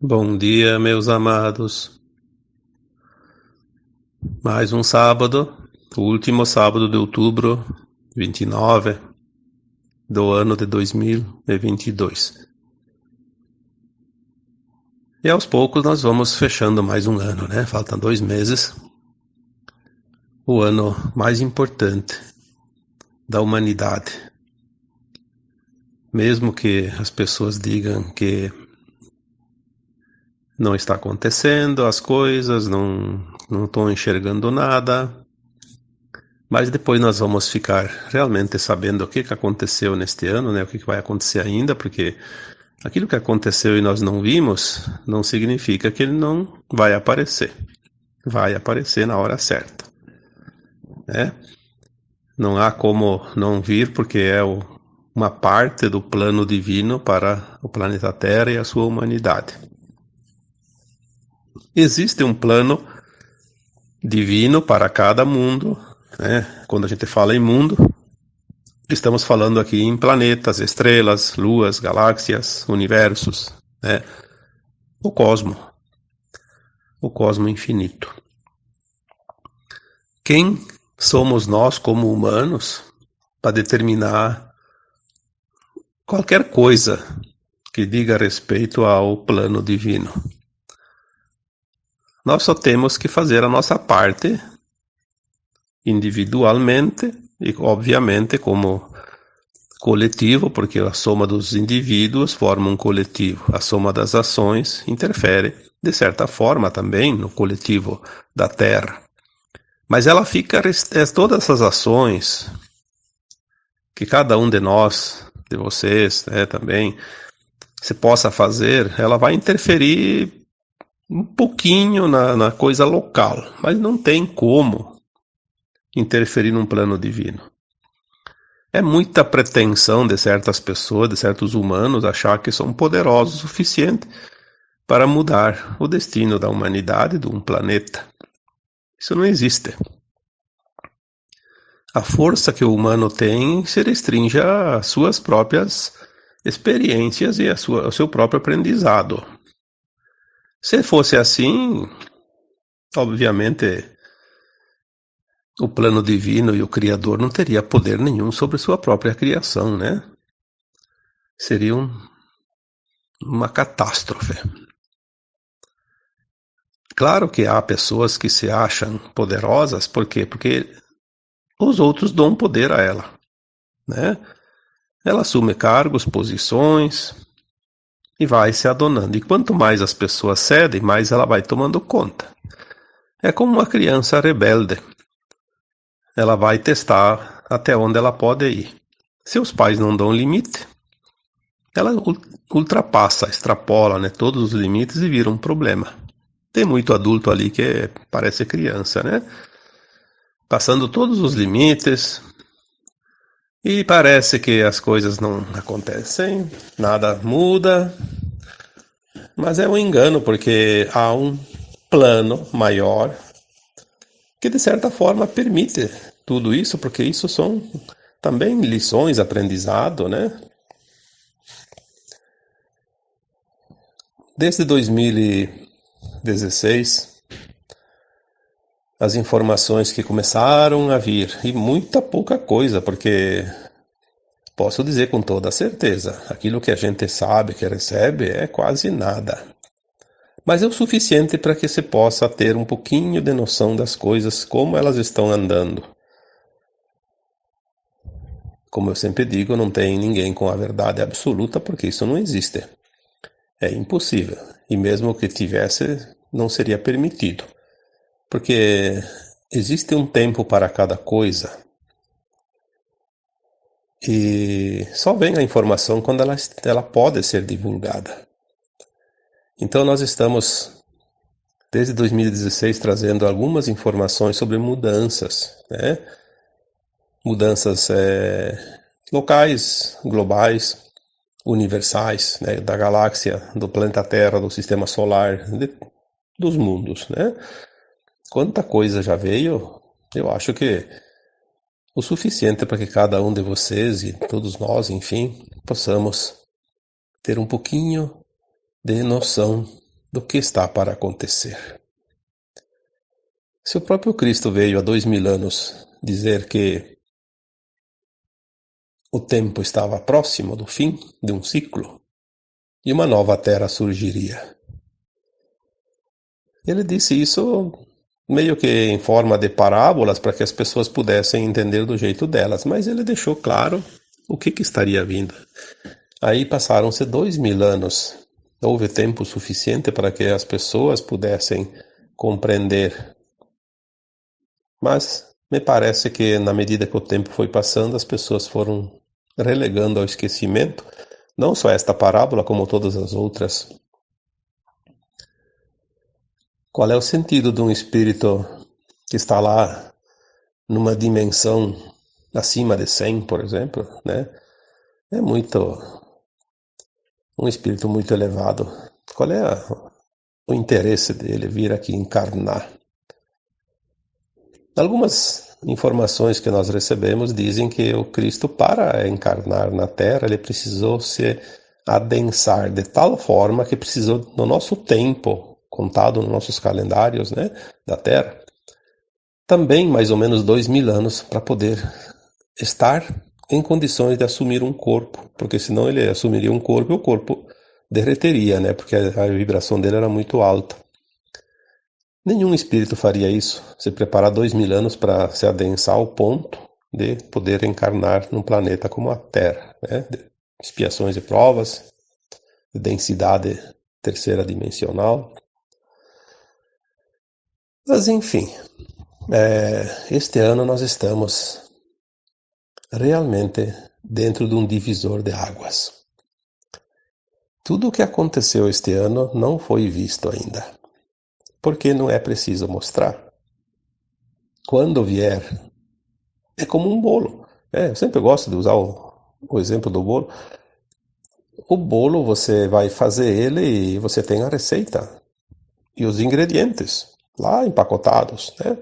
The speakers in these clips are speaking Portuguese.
Bom dia, meus amados. Mais um sábado, o último sábado de outubro, 29 do ano de 2022. E aos poucos nós vamos fechando mais um ano, né? Faltam 2 meses. O ano mais importante da humanidade. Mesmo que as pessoas digam que não está acontecendo as coisas, não estão enxergando nada, mas depois nós vamos ficar realmente sabendo o que aconteceu neste ano, né? O que vai acontecer ainda, porque aquilo que aconteceu e nós não vimos, não significa que ele não vai aparecer. Vai aparecer na hora certa, né? Não há como não vir, porque é uma parte do plano divino para o planeta Terra e a sua humanidade. Existe um plano divino para cada mundo, né? Quando a gente fala em mundo, estamos falando aqui em planetas, estrelas, luas, galáxias, universos, né? O cosmo infinito. Quem somos nós como humanos para determinar qualquer coisa que diga respeito ao plano divino? Nós só temos que fazer a nossa parte individualmente e, obviamente, como coletivo, porque a soma dos indivíduos forma um coletivo. A soma das ações interfere, de certa forma, também no coletivo da Terra. Mas ela fica, todas essas ações que cada um de nós, de vocês, né, também, se possa fazer, ela vai interferir um pouquinho na coisa local, mas não tem como interferir num plano divino. É muita pretensão de certas pessoas, de certos humanos, achar que são poderosos o suficiente para mudar o destino da humanidade, de um planeta. Isso não existe. A força que o humano tem se restringe às suas próprias experiências e ao seu próprio aprendizado. Se fosse assim, obviamente, o plano divino e o Criador não teria poder nenhum sobre sua própria criação, né? Seria uma catástrofe. Claro que há pessoas que se acham poderosas, por quê? Porque os outros dão poder a ela, né? Ela assume cargos, posições e vai se adonando. E quanto mais as pessoas cedem, mais ela vai tomando conta. É como uma criança rebelde. Ela vai testar até onde ela pode ir. Se os pais não dão limite, ela ultrapassa, extrapola, né, todos os limites e vira um problema. Tem muito adulto ali que parece criança, né? Passando todos os limites e parece que as coisas não acontecem, nada muda, mas é um engano porque há um plano maior que de certa forma permite tudo isso, porque isso são também lições, aprendizado, né? Desde 2016, as informações que começaram a vir, e muita pouca coisa, porque posso dizer com toda certeza, aquilo que a gente sabe, que recebe, é quase nada. Mas é o suficiente para que se possa ter um pouquinho de noção das coisas, como elas estão andando. Como eu sempre digo, não tem ninguém com a verdade absoluta, porque isso não existe. É impossível. E mesmo que tivesse, não seria permitido. Porque existe um tempo para cada coisa. E só vem a informação quando ela pode ser divulgada. Então nós estamos, desde 2016, trazendo algumas informações sobre mudanças, né? Mudanças locais, globais, universais, né? Da galáxia, do planeta Terra, do sistema solar, dos mundos, né? Quanta coisa já veio, eu acho que o suficiente para que cada um de vocês e todos nós, enfim, possamos ter um pouquinho de noção do que está para acontecer. Se o próprio Cristo veio há 2000 anos dizer que o tempo estava próximo do fim de um ciclo e uma nova terra surgiria. Ele disse isso meio que em forma de parábolas para que as pessoas pudessem entender do jeito delas, mas ele deixou claro o que estaria vindo. Aí passaram-se 2000 anos. Houve tempo suficiente para que as pessoas pudessem compreender. Mas me parece que na medida que o tempo foi passando, as pessoas foram relegando ao esquecimento, não só esta parábola, como todas as outras. Qual é o sentido de um espírito que está lá numa dimensão acima de 100, por exemplo, né? É um espírito muito elevado. Qual é o interesse dele vir aqui encarnar? Algumas informações que nós recebemos dizem que o Cristo, para encarnar na Terra, ele precisou se adensar de tal forma que precisou, no nosso tempo, contado nos nossos calendários, né, da Terra, também mais ou menos 2000 anos para poder estar em condições de assumir um corpo, porque senão ele assumiria um corpo e o corpo derreteria, né, porque a vibração dele era muito alta. Nenhum espírito faria isso, se preparar 2000 anos para se adensar ao ponto de poder encarnar num planeta como a Terra, né? De expiações e provas, de densidade terceira dimensional. Mas enfim, este ano nós estamos realmente dentro de um divisor de águas. Tudo o que aconteceu este ano não foi visto ainda. Porque não é preciso mostrar. Quando vier, é como um bolo. Eu sempre gosto de usar o exemplo do bolo. O bolo, você vai fazer ele e você tem a receita e os ingredientes lá empacotados, né?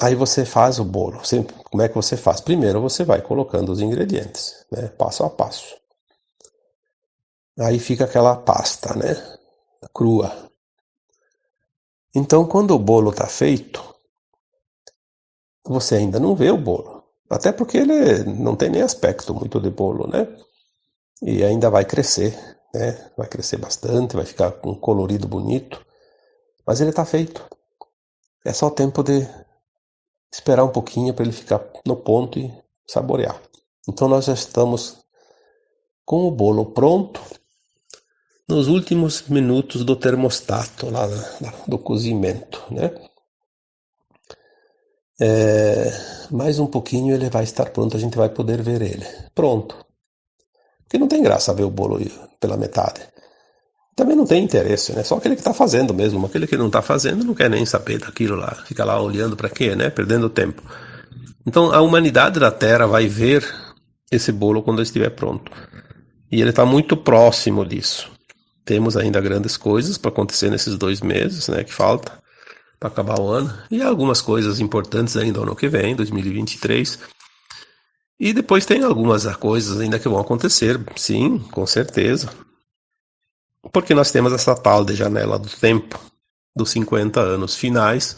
Aí você faz o bolo. Como é que você faz? Primeiro você vai colocando os ingredientes, né? Passo a passo. Aí fica aquela pasta, né? Crua. Então, quando o bolo está feito, você ainda não vê o bolo. Até porque ele não tem nem aspecto muito de bolo, né? E ainda vai crescer, né? Vai crescer bastante, vai ficar com um colorido bonito. Mas ele está feito. É só o tempo de esperar um pouquinho para ele ficar no ponto e saborear. Então nós já estamos com o bolo pronto nos últimos minutos do termostato, lá do cozimento, né? Mais um pouquinho ele vai estar pronto, a gente vai poder ver ele. Pronto. Porque não tem graça ver o bolo pela metade. Também não tem interesse, né? Só aquele que está fazendo mesmo. Aquele que não está fazendo não quer nem saber daquilo lá. Fica lá olhando para quê, né? Perdendo tempo. Então a humanidade da Terra vai ver esse bolo quando ele estiver pronto. E ele está muito próximo disso. Temos ainda grandes coisas para acontecer nesses 2 meses, né? Que falta para acabar o ano. E algumas coisas importantes ainda no ano que vem, 2023. E depois tem algumas coisas ainda que vão acontecer, sim, com certeza. Porque nós temos essa tal de janela do tempo, dos 50 anos finais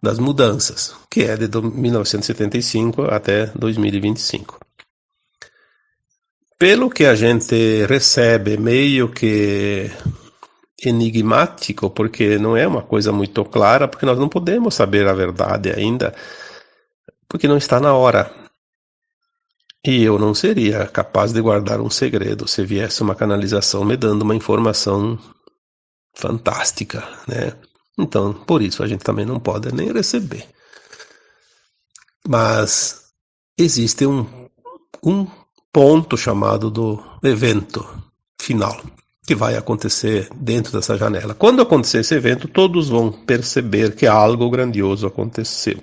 das mudanças, que é de 1975 até 2025. Pelo que a gente recebe meio que enigmático, porque não é uma coisa muito clara, porque nós não podemos saber a verdade ainda, porque não está na hora. E eu não seria capaz de guardar um segredo se viesse uma canalização me dando uma informação fantástica, né? Então, por isso a gente também não pode nem receber. Mas existe um ponto chamado do evento final, que vai acontecer dentro dessa janela. Quando acontecer esse evento, todos vão perceber que algo grandioso aconteceu.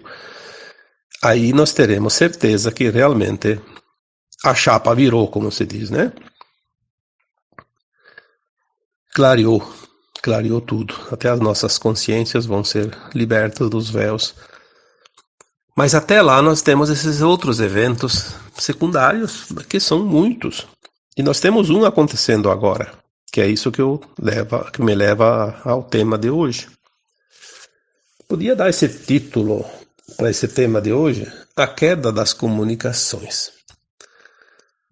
Aí nós teremos certeza que realmente a chapa virou, como se diz, né? Clareou tudo. Até as nossas consciências vão ser libertas dos véus. Mas até lá nós temos esses outros eventos secundários, que são muitos. E nós temos um acontecendo agora, que é isso que me leva ao tema de hoje. Podia dar esse título para esse tema de hoje, A Queda das Comunicações.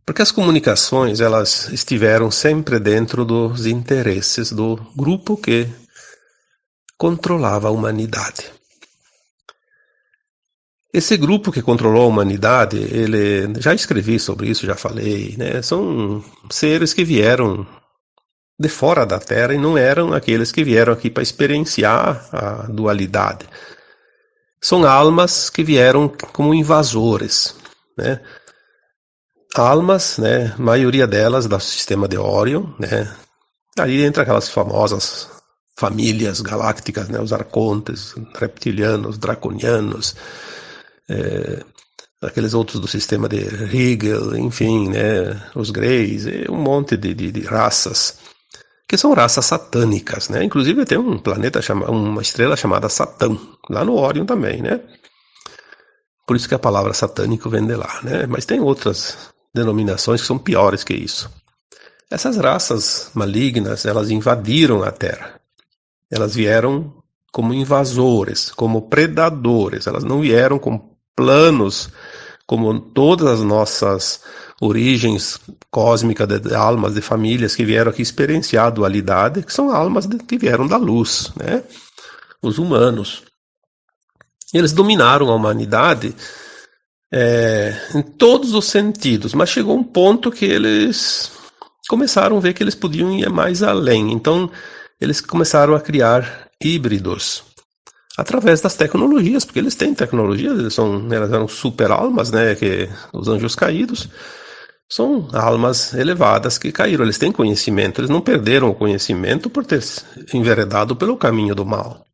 Porque as comunicações, elas estiveram sempre dentro dos interesses do grupo que controlava a humanidade. Esse grupo que controlou a humanidade, já escrevi sobre isso, já falei, né? São seres que vieram de fora da Terra e não eram aqueles que vieram aqui para experienciar a dualidade. São almas que vieram como invasores, né? Almas, né? A maioria delas do sistema de Orion, né? Aí entra aquelas famosas famílias galácticas, né? Os arcontes, reptilianos, draconianos, aqueles outros do sistema de Rigel, enfim, né? Os Greys, um monte de raças que são raças satânicas, né? Inclusive tem um planeta uma estrela chamada Satã, lá no Orion também, né? Por isso que a palavra satânico vem de lá, né? Mas tem outras denominações que são piores que isso. Essas raças malignas, elas invadiram a Terra. Elas vieram como invasores, como predadores. Elas não vieram com planos como todas as nossas origens cósmicas de almas, de famílias que vieram aqui experienciar a dualidade, que são almas que vieram da luz, né? Os humanos. Eles dominaram a humanidade em todos os sentidos, mas chegou um ponto que eles começaram a ver que eles podiam ir mais além. Então, eles começaram a criar híbridos através das tecnologias, porque eles têm tecnologia, elas eram super almas, né, que os anjos caídos são almas elevadas que caíram, eles têm conhecimento, eles não perderam o conhecimento por ter enveredado pelo caminho do mal.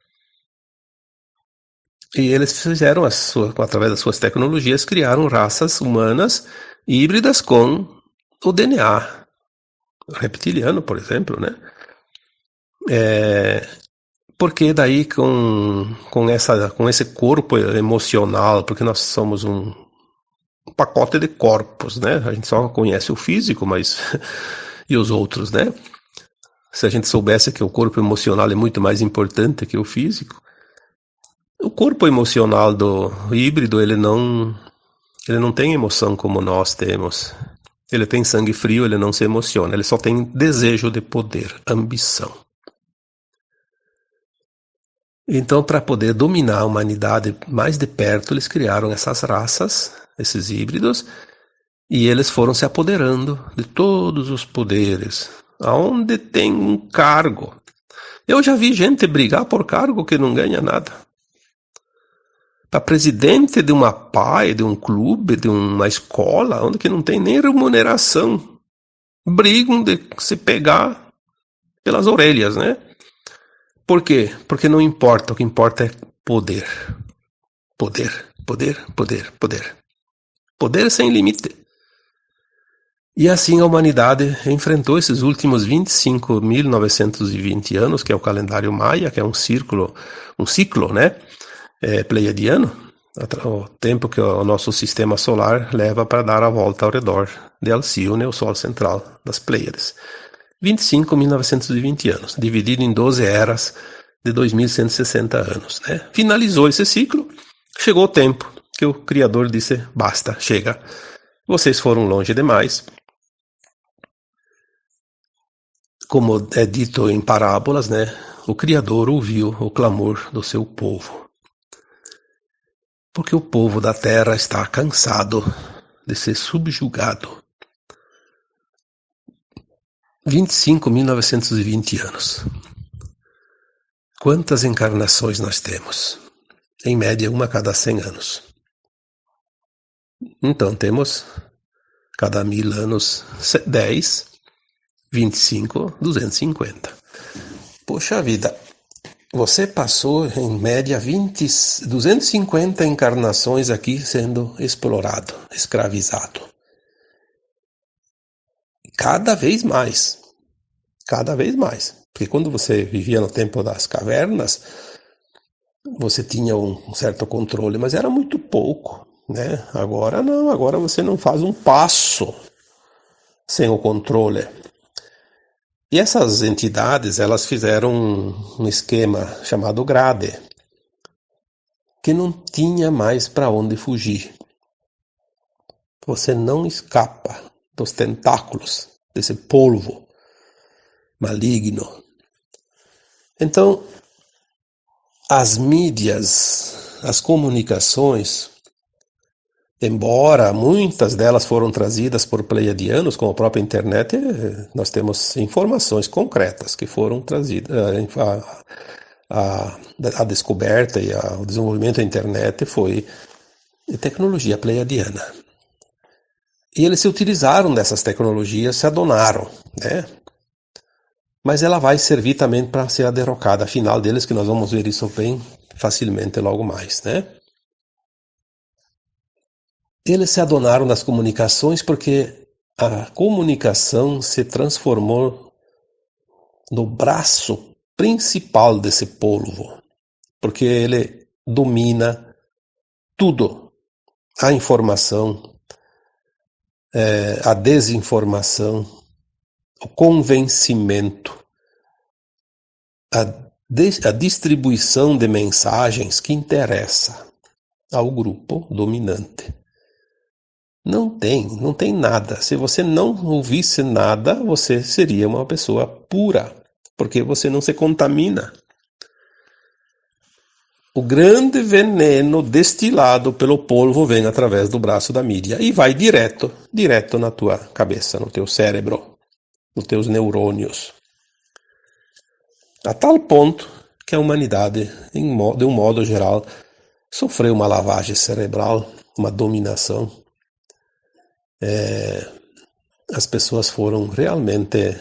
E eles fizeram, através das suas tecnologias, criaram raças humanas híbridas com o DNA reptiliano, por exemplo, né? Porque daí com esse corpo emocional, porque nós somos um pacote de corpos, né? A gente só conhece o físico, mas e os outros, né? Se a gente soubesse que o corpo emocional é muito mais importante que o físico, o corpo emocional do híbrido, ele não tem emoção como nós temos. Ele tem sangue frio, ele não se emociona, ele só tem desejo de poder, ambição. Então, para poder dominar a humanidade mais de perto, eles criaram essas raças, esses híbridos, e eles foram se apoderando de todos os poderes, aonde tem um cargo. Eu já vi gente brigar por cargo que não ganha nada. Para presidente de uma PAI, de um clube, de uma escola, onde que não tem nem remuneração, brigam de se pegar pelas orelhas, né? Por quê? Porque não importa, o que importa é poder. Poder, poder, poder, poder. Poder sem limite. E assim a humanidade enfrentou esses últimos 25.920 anos, que é o calendário maia, que é um ciclo, né? Pleiadiano, o tempo que o nosso sistema solar leva para dar a volta ao redor de Alcíone, o Sol central das Pleiades. 25.920 anos, dividido em 12 eras de 2.160 anos, né? Finalizou esse ciclo, chegou o tempo que o Criador disse, basta, chega, vocês foram longe demais. Como é dito em parábolas, né? O Criador ouviu o clamor do seu povo. Porque o povo da terra está cansado de ser subjugado. 25.920 anos. Quantas encarnações nós temos? Em média, uma a cada 100 anos. Então, temos cada 1000 anos 10, 25, 250. Poxa vida, você passou em média 250 encarnações aqui sendo explorado, escravizado. Cada vez mais. Cada vez mais. Porque quando você vivia no tempo das cavernas, você tinha um certo controle, mas era muito pouco, né? Agora não, agora você não faz um passo sem o controle. E essas entidades, elas fizeram um esquema chamado grade, que não tinha mais para onde fugir. Você não escapa dos tentáculos desse polvo maligno. Então, as mídias, as comunicações, embora muitas delas foram trazidas por pleiadianos, como a própria internet, nós temos informações concretas que foram trazidas. A descoberta e o desenvolvimento da internet foi tecnologia pleiadiana. E eles se utilizaram dessas tecnologias, se adonaram, né? Mas ela vai servir também para ser a derrocada final deles, que nós vamos ver isso bem facilmente logo mais, né? Eles se adonaram das comunicações porque a comunicação se transformou no braço principal desse polvo, porque ele domina tudo, a informação, a desinformação, o convencimento, a distribuição de mensagens que interessa ao grupo dominante. Não tem nada. Se você não ouvisse nada, você seria uma pessoa pura, porque você não se contamina. O grande veneno destilado pelo polvo vem através do braço da mídia e vai direto na tua cabeça, no teu cérebro, nos teus neurônios. A tal ponto que a humanidade, de um modo geral, sofreu uma lavagem cerebral, uma dominação. As pessoas foram realmente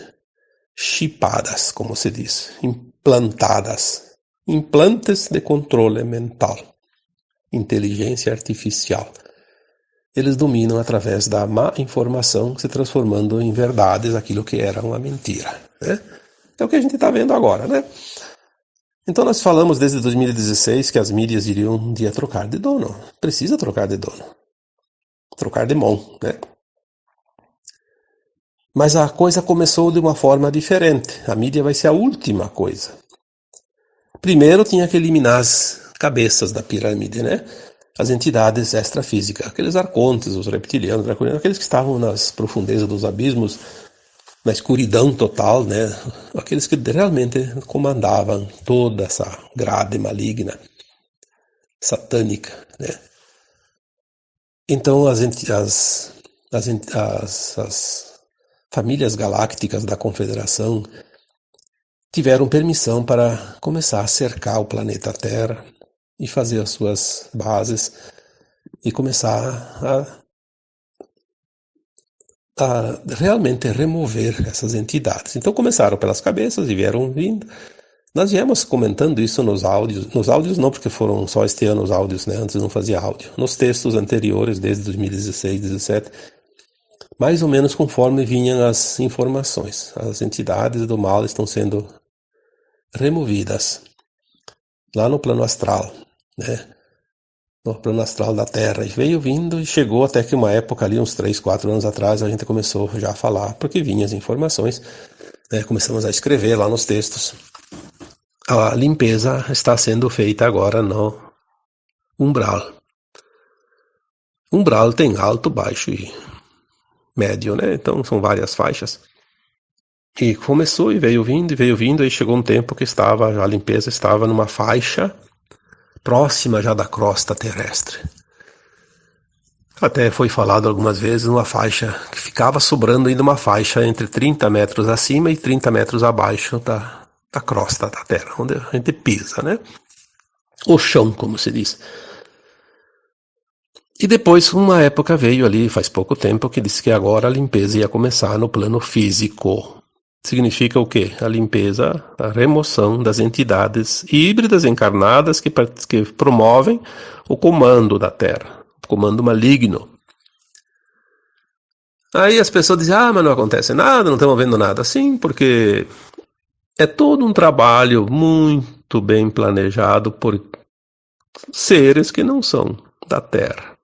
chipadas, como se diz, implantadas. Implantes de controle mental, inteligência artificial. Eles dominam através da má informação, se transformando em verdades aquilo que era uma mentira, né? É o que a gente está vendo agora, né? Então nós falamos desde 2016 que as mídias iriam um dia trocar de dono. Precisa trocar de dono. Trocar de mão, né? Mas a coisa começou de uma forma diferente. A mídia vai ser a última coisa. Primeiro tinha que eliminar as cabeças da pirâmide, né? As entidades extrafísicas, aqueles arcontes, os reptilianos, aqueles que estavam nas profundezas dos abismos, na escuridão total, né? Aqueles que realmente comandavam toda essa grade maligna, satânica, né? Então as famílias galácticas da Confederação tiveram permissão para começar a cercar o planeta Terra e fazer as suas bases e começar a realmente remover essas entidades. Então começaram pelas cabeças e vieram vindo. Nós viemos comentando isso nos áudios não, porque foram só este ano os áudios, né? Antes não fazia áudio. Nos textos anteriores, desde 2016, 2017, mais ou menos conforme vinham as informações. As entidades do mal estão sendo removidas lá no plano astral, né? No plano astral da Terra. E veio vindo e chegou até que uma época ali, uns 3, 4 anos atrás, a gente começou já a falar, porque vinham as informações, né? Começamos a escrever lá nos textos. A limpeza está sendo feita agora no umbral. Umbral tem alto, baixo e médio, né? Então são várias faixas. E começou e veio vindo, aí chegou um tempo que a limpeza estava numa faixa próxima já da crosta terrestre. Até foi falado algumas vezes uma faixa que ficava sobrando ainda uma faixa entre 30 metros acima e 30 metros abaixo da crosta da Terra, onde a gente pisa, né? O chão, como se diz. E depois uma época veio ali, faz pouco tempo, que disse que agora a limpeza ia começar no plano físico. Significa o quê? A limpeza, a remoção das entidades híbridas encarnadas que promovem o comando da Terra, o comando maligno. Aí as pessoas dizem, mas não acontece nada, não estamos vendo nada. Sim, porque é todo um trabalho muito bem planejado por seres que não são da Terra.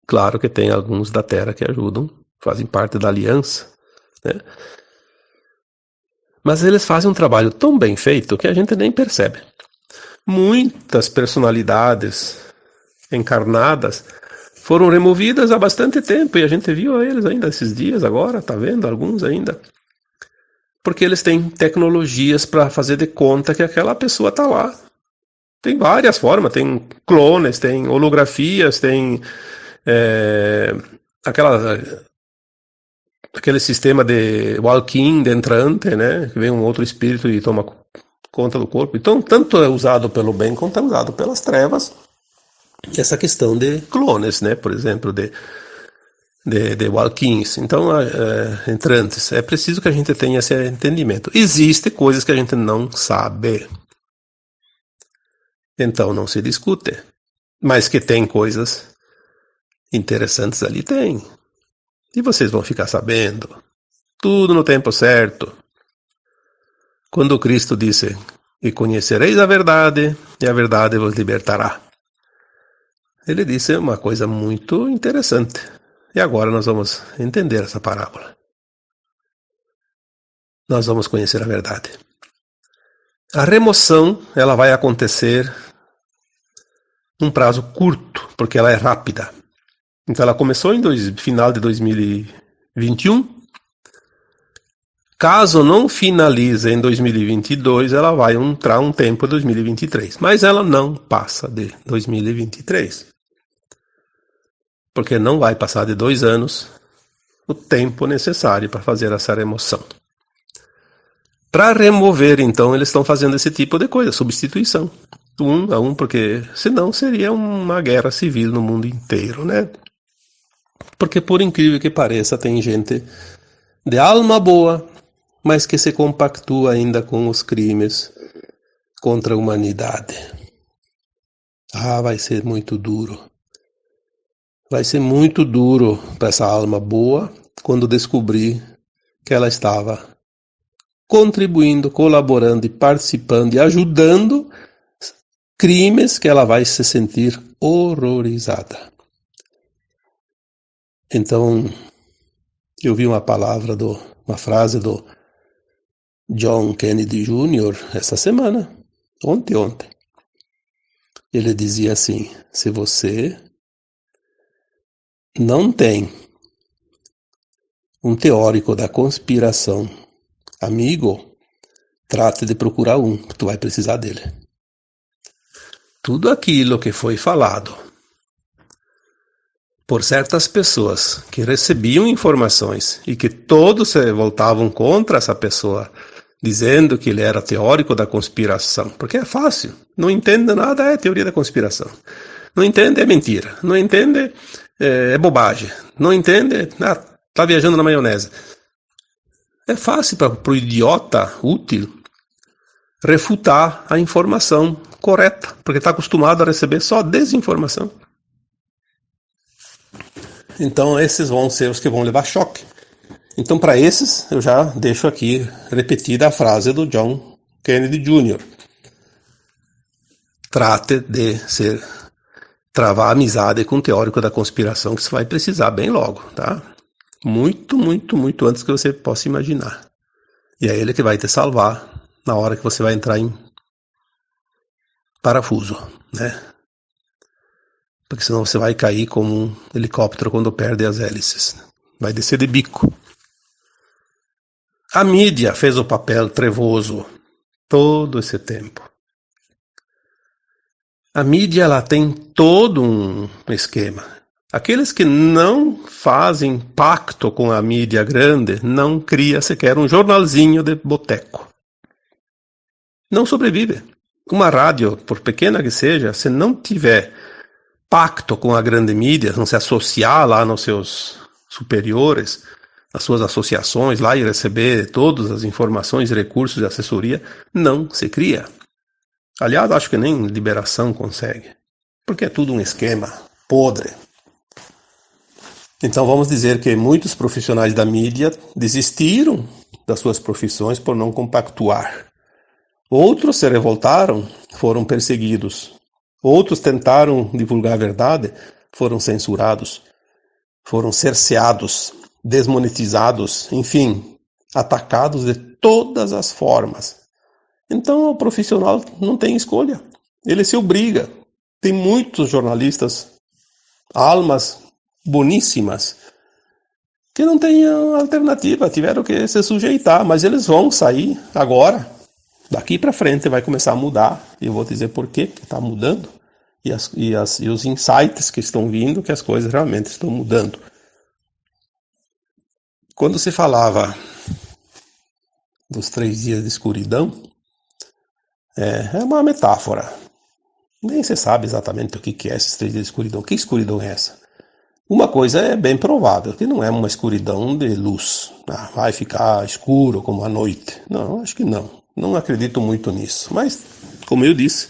Claro que tem alguns da Terra que ajudam, fazem parte da aliança, né? Mas eles fazem um trabalho tão bem feito que a gente nem percebe. Muitas personalidades encarnadas foram removidas há bastante tempo e a gente viu eles ainda esses dias agora, tá vendo alguns ainda. Porque eles têm tecnologias para fazer de conta que aquela pessoa tá lá. Tem várias formas, tem clones, tem holografias, tem aquele sistema de walk-in, de entrante, né? Que vem um outro espírito e toma conta do corpo. Então, tanto é usado pelo bem quanto é usado pelas trevas. Essa questão de clones, né? Por exemplo, de walk-ins. Então, entrantes. É preciso que a gente tenha esse entendimento. Existem coisas que a gente não sabe. Então, não se discute. Mas que tem coisas interessantes ali, tem. E vocês vão ficar sabendo. Tudo no tempo certo. Quando Cristo disse: "E conhecereis a verdade, e a verdade vos libertará", ele disse uma coisa muito interessante. E agora nós vamos entender essa parábola. Nós vamos conhecer a verdade. A remoção, ela vai acontecer num prazo curto, porque ela é rápida. Então ela começou em final de 2021. Caso não finalize em 2022, ela vai entrar um tempo em 2023. Mas ela não passa de 2023. Porque não vai passar de 2 anos o tempo necessário para fazer essa remoção. Para remover, então, eles estão fazendo esse tipo de coisa, substituição. 1 a 1, porque senão seria uma guerra civil no mundo inteiro, né? Porque, por incrível que pareça, tem gente de alma boa, mas que se compactua ainda com os crimes contra a humanidade. Vai ser muito duro. Vai ser muito duro para essa alma boa quando descobrir que ela estava contribuindo, colaborando e participando e ajudando crimes que ela vai se sentir horrorizada. Então, eu vi uma frase do John Kennedy Jr. essa semana, ontem. Ele dizia assim: se você não tem um teórico da conspiração amigo, trate de procurar um, tu vai precisar dele. Tudo aquilo que foi falado por certas pessoas que recebiam informações e que todos se voltavam contra essa pessoa, dizendo que ele era teórico da conspiração, porque é fácil, não entende nada, é teoria da conspiração. Não entende, é mentira. Não entende, é bobagem. Não entende, tá viajando na maionese. É fácil para o idiota útil refutar a informação correta, porque está acostumado a receber só desinformação. Então esses vão ser os que vão levar choque. Então para esses eu já deixo aqui repetida a frase do John Kennedy Jr. Trate de travar amizade com um teórico da conspiração, que você vai precisar bem logo, tá? Muito, muito, muito antes que você possa imaginar. E é ele que vai te salvar na hora que você vai entrar em parafuso, né? Porque senão você vai cair como um helicóptero quando perde as hélices. Vai descer de bico. A mídia fez o papel trevoso todo esse tempo. A mídia, ela tem todo um esquema. Aqueles que não fazem pacto com a mídia grande não cria sequer um jornalzinho de boteco. Não sobrevive. Uma rádio, por pequena que seja, se não tiver pacto com a grande mídia, não se associar lá nos seus superiores, nas suas associações lá e receber todas as informações e recursos de assessoria, não se cria. Aliás, acho que nem liberação consegue, porque é tudo um esquema podre. Então vamos dizer que muitos profissionais da mídia desistiram das suas profissões por não compactuar. Outros se revoltaram, foram perseguidos. Outros tentaram divulgar a verdade, foram censurados, foram cerceados, desmonetizados, enfim, atacados de todas as formas. Então o profissional não tem escolha, ele se obriga. Tem muitos jornalistas, almas boníssimas, que não têm alternativa, tiveram que se sujeitar, mas eles vão sair agora, daqui para frente vai começar a mudar, e eu vou dizer por que está mudando, e os insights que estão vindo, que as coisas realmente estão mudando. Quando se falava dos 3 dias de escuridão, é uma metáfora. Nem se sabe exatamente o que é esses 3 dias de escuridão. Que escuridão é essa? Uma coisa é bem provável, que não é uma escuridão de luz. Vai ficar escuro como a noite. Não, acho que não. Não acredito muito nisso. Mas, como eu disse,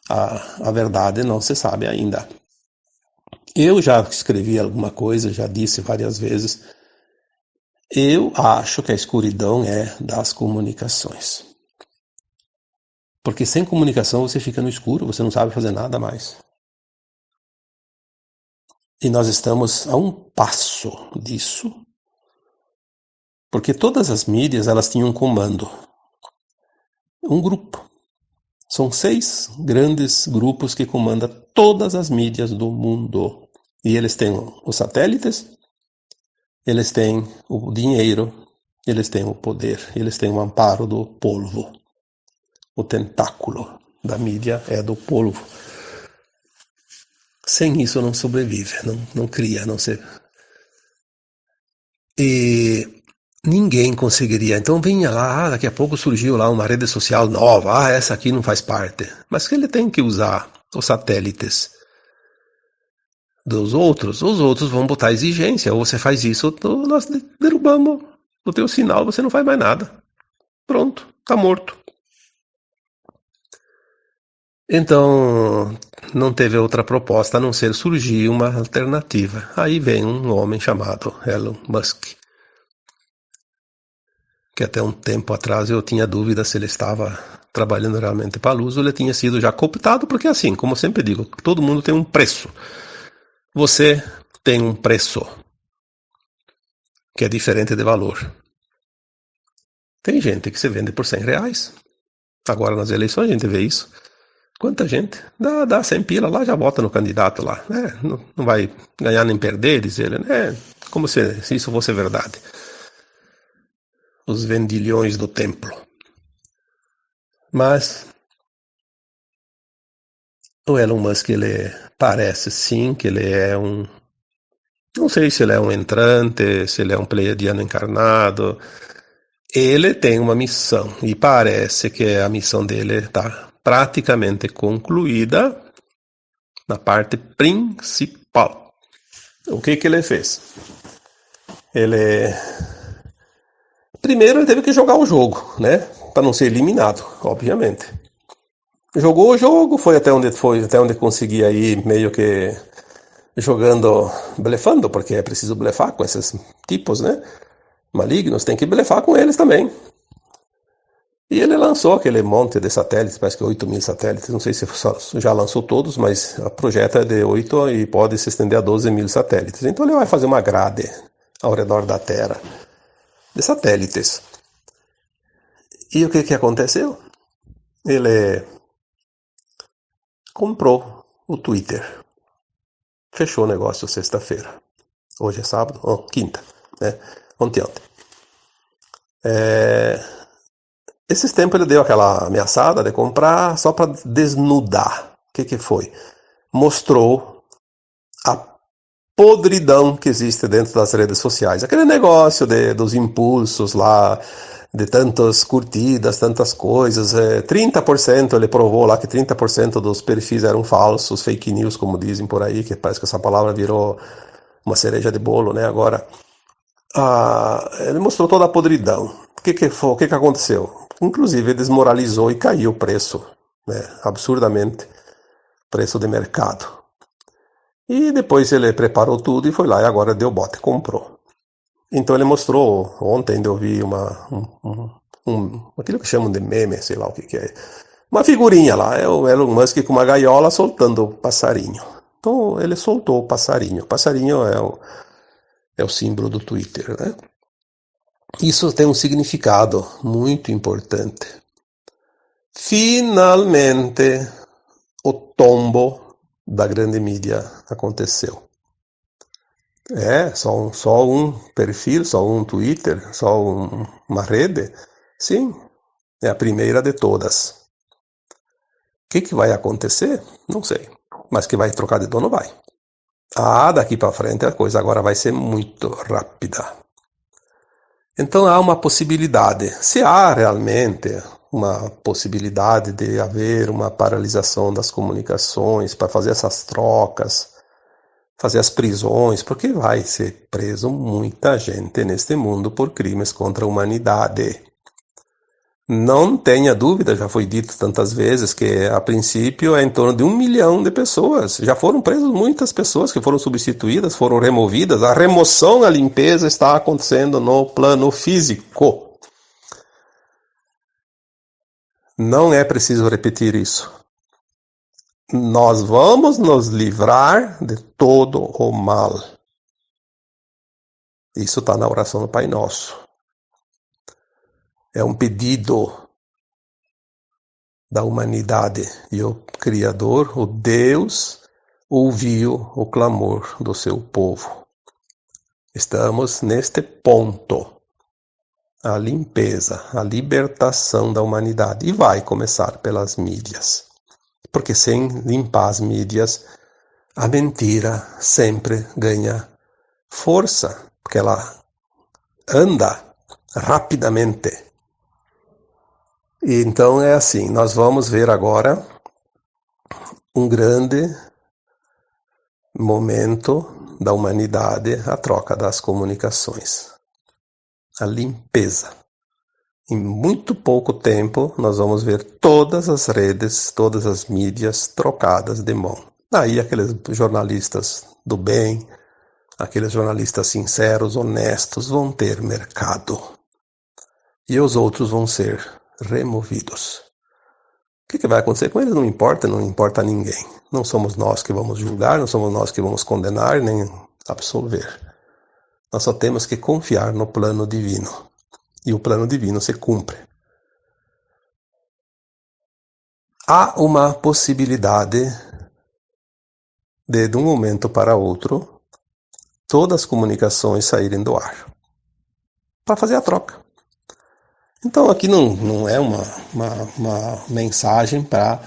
a verdade não se sabe ainda. Eu já escrevi alguma coisa, já disse várias vezes. Eu acho que a escuridão é das comunicações. Porque sem comunicação você fica no escuro, você não sabe fazer nada mais. E nós estamos a um passo disso. Porque todas as mídias, elas tinham um comando. Um grupo. São 6 grandes grupos que comandam todas as mídias do mundo. E eles têm os satélites, eles têm o dinheiro, eles têm o poder, eles têm o amparo do polvo. O tentáculo da mídia é do polvo. Sem isso não sobrevive, não cria, não se... E ninguém conseguiria. Então vinha lá, daqui a pouco surgiu lá uma rede social nova, essa aqui não faz parte. Mas que ele tem que usar os satélites dos outros, os outros vão botar exigência, ou você faz isso, ou nós derrubamos o teu sinal, você não faz mais nada. Pronto, tá morto. Então, não teve outra proposta a não ser surgir uma alternativa. Aí vem um homem chamado Elon Musk, que até um tempo atrás eu tinha dúvida se ele estava trabalhando realmente para a luz ou ele tinha sido já cooptado, porque assim, como eu sempre digo, todo mundo tem um preço. Você tem um preço que é diferente de valor. Tem gente que se vende por R$100. Agora nas eleições a gente vê isso. Quanta gente? Dá 100 pila lá, já vota no candidato lá. Não vai ganhar nem perder, diz ele. Como se isso fosse verdade. Os vendilhões do templo. Mas o Elon Musk, ele parece sim que ele é um... Não sei se ele é um entrante, se ele é um pleiadiano encarnado. Ele tem uma missão e parece que a missão dele está praticamente concluída na parte principal. O que ele fez? Primeiro ele teve que jogar o jogo, né? Para não ser eliminado, obviamente. Jogou o jogo, foi até onde conseguia ir, meio que jogando, blefando, porque é preciso blefar com esses tipos, né? Malignos, tem que blefar com eles também. E ele lançou aquele monte de satélites, parece que 8.000 satélites, não sei se já lançou todos, mas a projeto é de 8 e pode se estender a 12.000 satélites. Então ele vai fazer uma grade ao redor da Terra de satélites. E o que aconteceu? Ele comprou o Twitter. Fechou o negócio sexta-feira. Hoje é sábado? Quinta, né? Ontem. Esses tempos ele deu aquela ameaçada de comprar só para desnudar. O que foi? Mostrou a podridão que existe dentro das redes sociais. Aquele negócio dos impulsos lá, de tantas curtidas, tantas coisas. 30% ele provou lá que 30% dos perfis eram falsos, fake news, como dizem por aí, que parece que essa palavra virou uma cereja de bolo, né? Agora, ele mostrou toda a podridão. O que aconteceu? Inclusive desmoralizou e caiu o preço, né? Absurdamente, preço de mercado. E depois ele preparou tudo e foi lá e agora deu bote, comprou. Então ele mostrou, ontem eu vi aquilo que chamam de meme, sei lá o que é. Uma figurinha lá, é o Elon Musk com uma gaiola soltando o passarinho. Então ele soltou o passarinho. O passarinho é o símbolo do Twitter, né? Isso tem um significado muito importante. Finalmente, o tombo da grande mídia aconteceu. Só um perfil, só um Twitter, só uma rede? Sim, é a primeira de todas. O que vai acontecer? Não sei. Mas que vai trocar de dono, vai. Daqui para frente a coisa agora vai ser muito rápida. Então há uma possibilidade, se há realmente uma possibilidade de haver uma paralisação das comunicações para fazer essas trocas, fazer as prisões, porque vai ser preso muita gente neste mundo por crimes contra a humanidade. Não tenha dúvida, já foi dito tantas vezes que a princípio é em torno de 1 milhão de pessoas. Já foram presas muitas pessoas que foram substituídas, foram removidas. A remoção, a limpeza está acontecendo no plano físico. Não é preciso repetir isso. Nós vamos nos livrar de todo o mal. Isso está na oração do Pai Nosso. É um pedido da humanidade. E o Criador, o Deus, ouviu o clamor do seu povo. Estamos neste ponto. A limpeza, a libertação da humanidade. E vai começar pelas mídias. Porque sem limpar as mídias, a mentira sempre ganha força. Porque ela anda rapidamente. Então é assim, nós vamos ver agora um grande momento da humanidade, a troca das comunicações, a limpeza. Em muito pouco tempo nós vamos ver todas as redes, todas as mídias trocadas de mão. Aí aqueles jornalistas do bem, aqueles jornalistas sinceros, honestos, vão ter mercado. E os outros vão ser removidos. O que vai acontecer com eles não importa a ninguém. Não somos nós que vamos julgar, não somos nós que vamos condenar, nem absolver. Nós só temos que confiar no plano divino. E o plano divino se cumpre. Há uma possibilidade de um momento para outro, todas as comunicações saírem do ar. Para fazer a troca. Então aqui não é uma mensagem para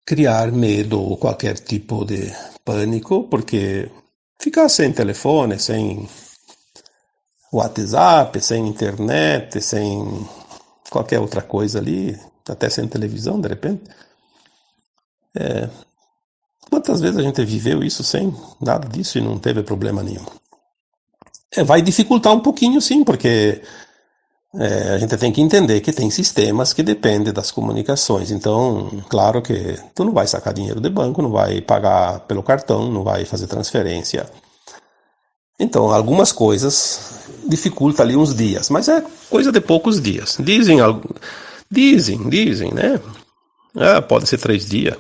criar medo ou qualquer tipo de pânico, porque ficar sem telefone, sem WhatsApp, sem internet, sem qualquer outra coisa ali, até sem televisão de repente, quantas vezes a gente viveu isso sem nada disso e não teve problema nenhum? Vai dificultar um pouquinho sim, porque a gente tem que entender que tem sistemas que dependem das comunicações. Então, claro que tu não vai sacar dinheiro de banco, não vai pagar pelo cartão, não vai fazer transferência. Então, algumas coisas dificultam ali uns dias, mas é coisa de poucos dias. Dizem, né? Pode ser 3 dias,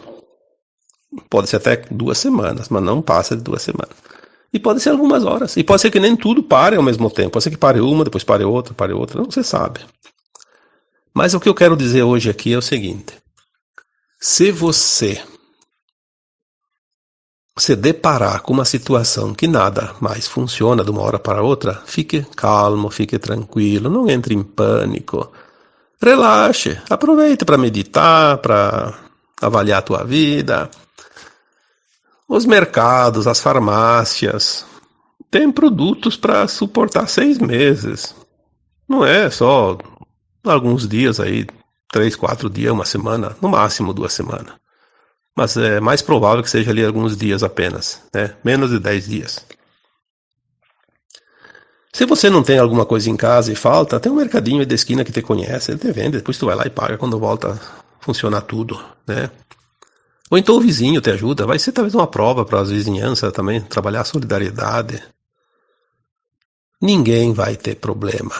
pode ser até 2 semanas, mas não passa de 2 semanas. E pode ser algumas horas. E pode ser que nem tudo pare ao mesmo tempo. Pode ser que pare uma, depois pare outra. Não se sabe. Mas o que eu quero dizer hoje aqui é o seguinte. Se você se deparar com uma situação que nada mais funciona de uma hora para outra, fique calmo, fique tranquilo, não entre em pânico. Relaxe, aproveite para meditar, para avaliar a tua vida. Os mercados, as farmácias, têm produtos para suportar 6 meses. Não é só alguns dias aí, 3, 4 dias, 1 semana, no máximo 2 semanas. Mas é mais provável que seja ali alguns dias apenas, né? Menos de 10 dias. Se você não tem alguma coisa em casa e falta, tem um mercadinho da esquina que te conhece, ele te vende, depois tu vai lá e paga quando volta a funcionar tudo, né? Ou então o vizinho te ajuda, vai ser talvez uma prova para as vizinhanças também, trabalhar a solidariedade. Ninguém vai ter problema.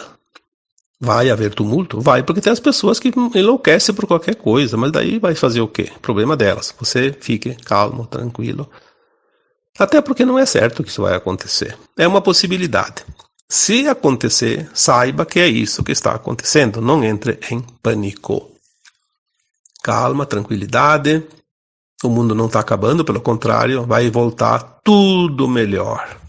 Vai haver tumulto? Vai, porque tem as pessoas que enlouquecem por qualquer coisa, mas daí vai fazer o quê? Problema delas. Você fique calmo, tranquilo. Até porque não é certo que isso vai acontecer. É uma possibilidade. Se acontecer, saiba que é isso que está acontecendo. Não entre em pânico. Calma, tranquilidade. O mundo não está acabando, pelo contrário, vai voltar tudo melhor.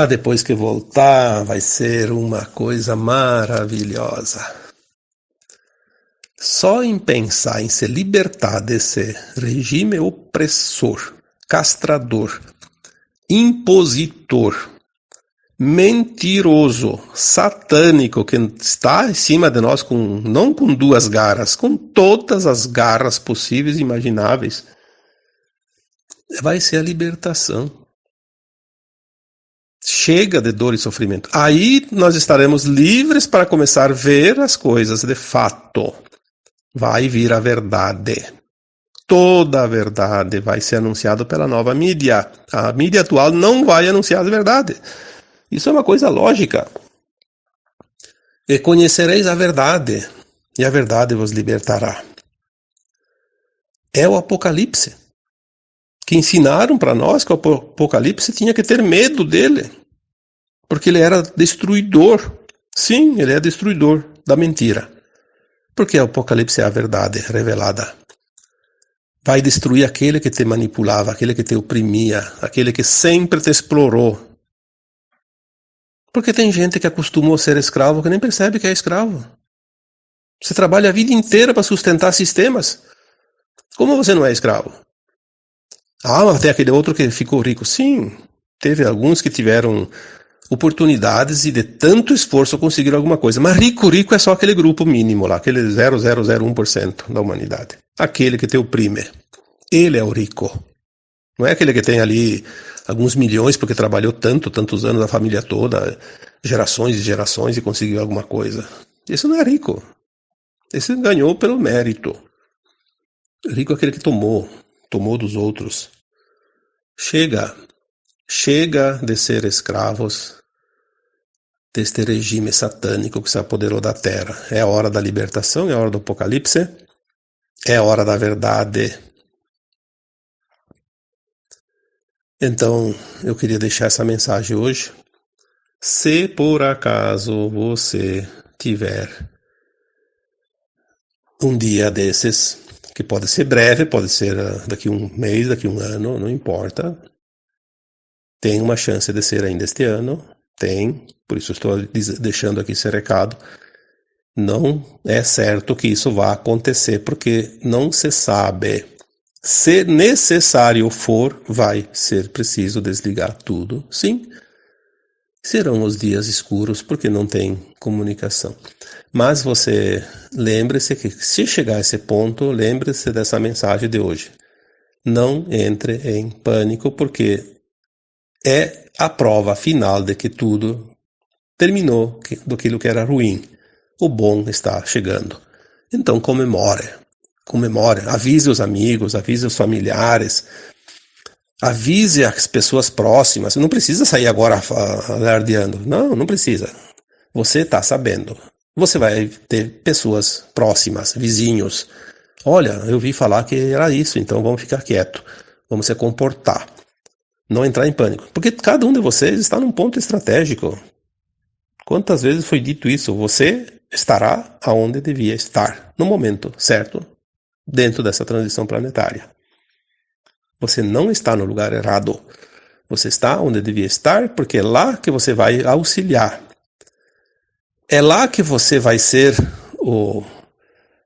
Depois que voltar, vai ser uma coisa maravilhosa. Só em pensar em se libertar desse regime opressor, castrador, impositor, mentiroso, satânico, que está em cima de nós não com duas garras, com todas as garras possíveis e imagináveis, vai ser a libertação. Chega de dor e sofrimento. Aí nós estaremos livres para começar a ver as coisas de fato. Vai vir a verdade. Toda a verdade vai ser anunciada pela nova mídia. A mídia atual não vai anunciar a verdade. Isso é uma coisa lógica. E conhecereis a verdade, e a verdade vos libertará. É o Apocalipse. Que ensinaram para nós que o Apocalipse tinha que ter medo dele. Porque ele era destruidor. Sim, ele é destruidor da mentira. Porque o Apocalipse é a verdade revelada. Vai destruir aquele que te manipulava, aquele que te oprimia, aquele que sempre te explorou. Porque tem gente que acostumou a ser escravo que nem percebe que é escravo. Você trabalha a vida inteira para sustentar sistemas. Como você não é escravo? Mas tem aquele outro que ficou rico. Sim, teve alguns que tiveram oportunidades e de tanto esforço conseguiram alguma coisa. Mas rico é só aquele grupo mínimo lá, aquele 0,001% da humanidade. Aquele que te oprime. Ele é o rico. Não é aquele que tem ali alguns milhões porque trabalhou tantos anos, a família toda, gerações e gerações e conseguiu alguma coisa. Esse não é rico. Esse ganhou pelo mérito. Rico é aquele que tomou dos outros. Chega de ser escravos deste regime satânico que se apoderou da terra. É a hora da libertação, é a hora do Apocalipse, é a hora da verdade. Então, eu queria deixar essa mensagem hoje. Se por acaso você tiver um dia desses, que pode ser breve, pode ser daqui um mês, daqui um ano, não importa. Tem uma chance de ser ainda este ano, tem, por isso estou deixando aqui esse recado. Não é certo que isso vá acontecer, porque não se sabe. Se necessário for, vai ser preciso desligar tudo. Sim, serão os dias escuros, porque não tem comunicação. Mas você lembre-se que, se chegar a esse ponto, lembre-se dessa mensagem de hoje. Não entre em pânico, porque é a prova final de que tudo terminou daquilo que era ruim. O bom está chegando. Então comemore, avise os amigos, avise os familiares, avise as pessoas próximas. Não precisa sair agora alardeando. Não precisa. Você está sabendo. Você vai ter pessoas próximas, vizinhos. Olha, eu vi falar que era isso, então vamos ficar quieto. Vamos se comportar. Não entrar em pânico. Porque cada um de vocês está num ponto estratégico. Quantas vezes foi dito isso? Você estará aonde devia estar, no momento certo, dentro dessa transição planetária. Você não está no lugar errado. Você está onde devia estar, porque é lá que você vai auxiliar. É lá que você vai ser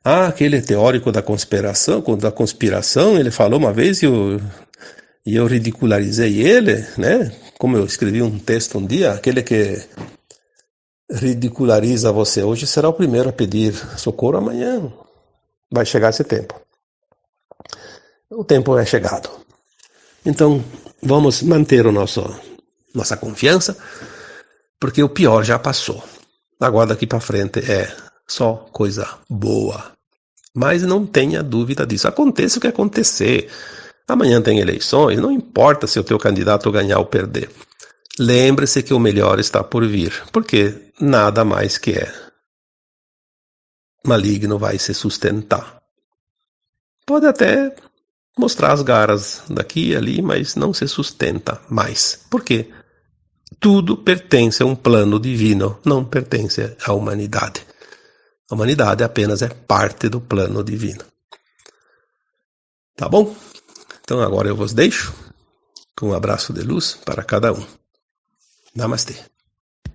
aquele teórico da conspiração, ele falou uma vez e eu ridicularizei ele, né? Como eu escrevi um texto um dia, aquele que ridiculariza você hoje será o primeiro a pedir socorro amanhã. Vai chegar esse tempo. O tempo é chegado. Então, vamos manter nossa confiança, porque o pior já passou. Agora daqui para frente é só coisa boa. Mas não tenha dúvida disso. Aconteça o que acontecer. Amanhã tem eleições, não importa se o teu candidato ganhar ou perder. Lembre-se que o melhor está por vir, porque nada mais que é maligno vai se sustentar. Pode até mostrar as garras daqui e ali, mas não se sustenta mais. Por quê? tudo pertence a um plano divino, não pertence à humanidade. A humanidade apenas é parte do plano divino. Tá bom? Então agora eu vos deixo com um abraço de luz para cada um. Namastê.